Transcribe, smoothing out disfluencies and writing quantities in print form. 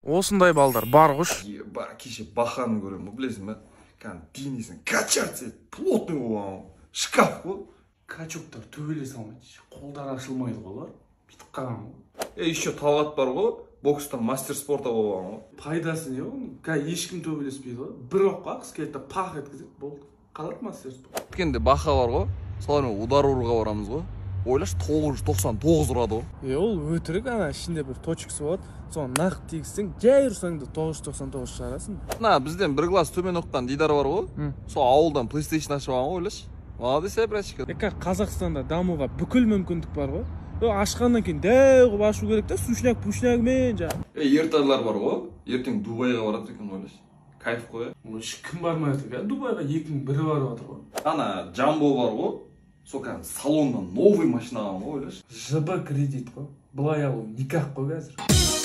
Осындай балдар бар қош. Кеше бақаны көрем, білесің бе? Денесін качать етіп, плотный болған, шкаф қой. Качоктар төбелесе алмайды, қолдар ашылмайды олар. Бүйтіп қалған ғой. Еще Талғат бар ғой, бокстан мастер спорта болған ғой. Пайдасы не ғой? Ешкім төбелеспейді ғой. Бір оққа қыз келді, пақ еткізеді, болды. Қалады мастер спорт. Өткенде бақа бар ғой, солармен удар ұруға барамыз ғой. Ойлаш 999 ұрады ғой. Ол өтірік, ана ішінде бір точкасы болады. Соны нақ тегістің, жай ұрсаңды 999 шығарасың. Бізден бір класс төмен оққан Дидар бар ғой. Сол ауылдан PlayStation ашып алған ғой, ойлаш. Молодец, братчик. Қазақстанда дамуға бүкіл мүмкіндік бар ғой. Ашқаннан кейін дәу қылып ашу керек та, сушняк-пушнягымен жаңа. Ертарлар бар ғой, ертең Дубайға барады екен ойлаш. Кайф қой. Кім бармайды екен? Дубайға 2-дің бірі барып жатыр ғой. Ана Джамбо бар ғой. Сол салоннан новый машина алған ғой, ойлаш. ЖБ кредит қой. Былай алу никак қой қазір.